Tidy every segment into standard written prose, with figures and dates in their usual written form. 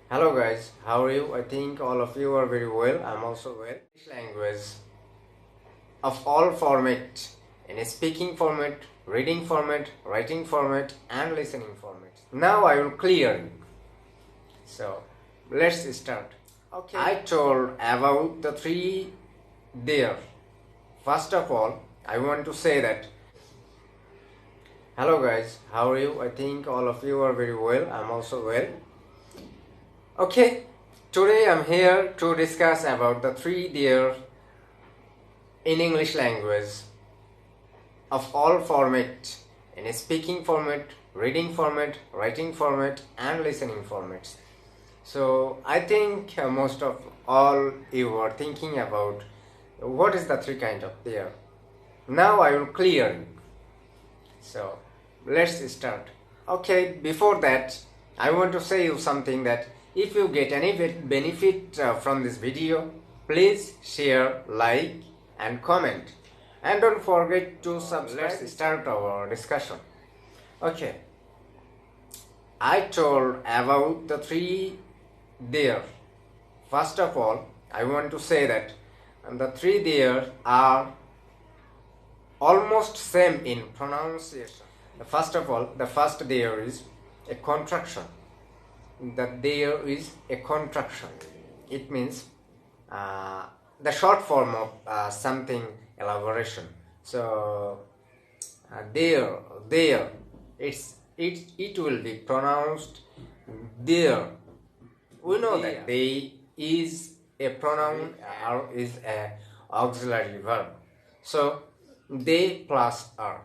Hello guys, how are you? I think all of you are very well. I'm also well. English language of all format, in a speaking format, reading format, writing format and listening format. Now I will clear you. So let's start. Okay. I told about the three there. First of all, I want to say that hello guys, how are you? I think all of you are very well. I'm also well. Okay, today I'm here to discuss about the three there in English language of all format, in a speaking format, reading format, writing format and listening formats. So I think most of all you are thinking about what is the three kind of there. Now I will clear you. So let's start. Okay, before that I want to say you something that if you get any benefit from this video, please share, like and comment, and don't forget to subscribe. Let's start our discussion. Okay, I told about the three there. First of all, I want to say that the three there are almost same in pronunciation. First of all, the first there is a contraction. That there is a contraction. It means the short form of something elaboration. So there, it will be pronounced there. We know that they is a pronoun or is a auxiliary verb. So they plus are.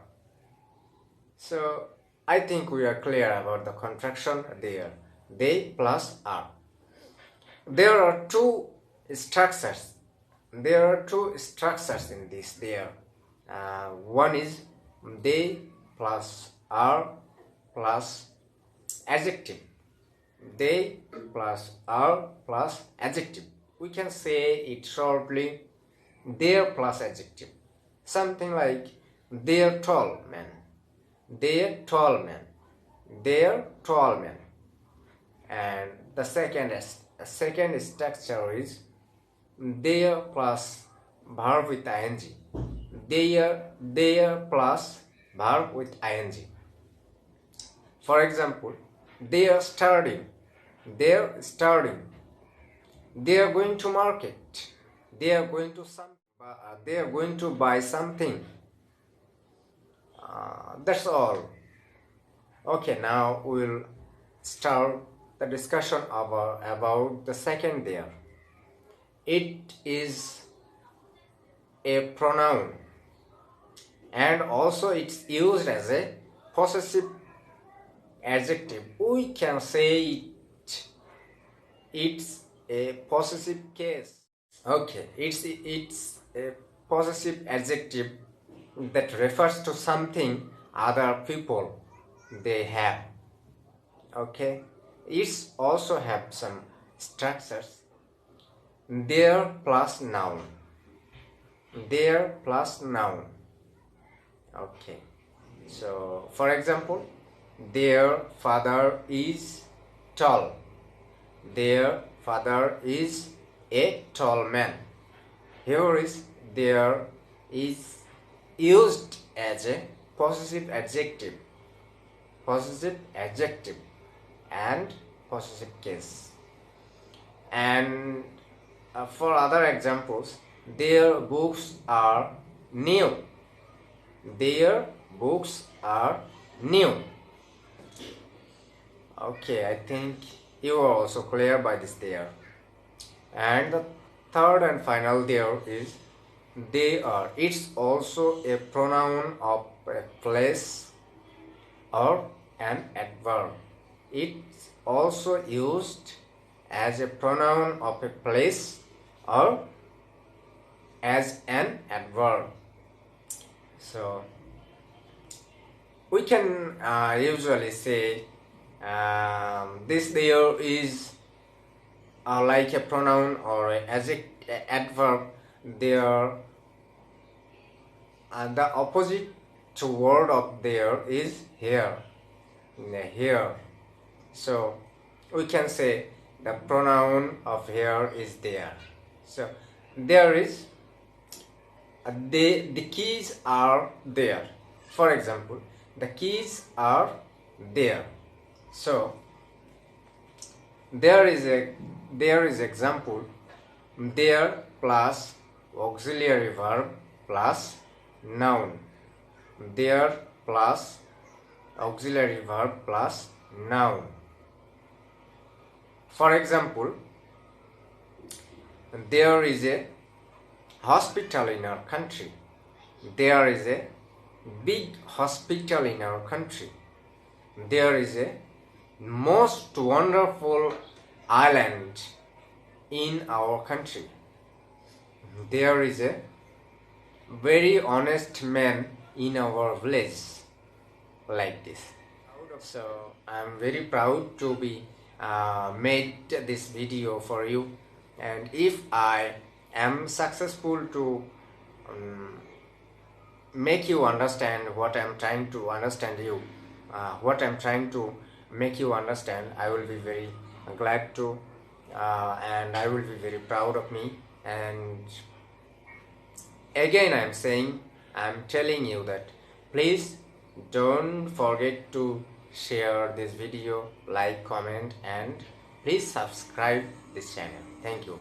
So I think we are clear about the contraction there. They plus are. There are two structures. There are two structures in this there. One is they plus are plus adjective. They plus are plus adjective. We can say it shortly, their plus adjective. Something like their tall man, their tall man, their tall man. And the second structure is their plus verb with ing. Their plus verb with ing. For example, they are studying. They are studying. They are going to market. They are going to they are going to buy something. That's all. Okay, now we'll start the discussion about the second there. It is a pronoun and also it's used as a possessive adjective. We can say it's a possessive case. Okay, it's a possessive adjective that refers to something other people they have. Okay, it's also have some structures. Their plus noun. Their plus noun. Okay, so for example, their father is tall. Their father is a tall man. Here is there is used as a possessive adjective and possessive case. And for other examples, their books are new. Their books are new. Okay, I think you are also clear by this there. And the third and final there is they are. It's also a pronoun of a place or an adverb. It's also used as a pronoun of a place or as an adverb. So we can usually say this there is like a pronoun or an adverb there, and the opposite to word of there is here. Here, so we can say the pronoun of here is there. So there is the keys are there. For example, the keys are there. So there is example, there plus auxiliary verb plus noun. There plus auxiliary verb plus noun. For example, there is a hospital in our country. There is a big hospital in our country. There is a most wonderful island in our country. There is a very honest man in our village. Like this. So I'm very proud to be made this video for you, and if I am successful to make you understand what I'm trying to make you understand, I will be very glad to, and I will be very proud of me. And again I'm telling you that please don't forget to share this video, like, comment, and please subscribe this channel. Thank you.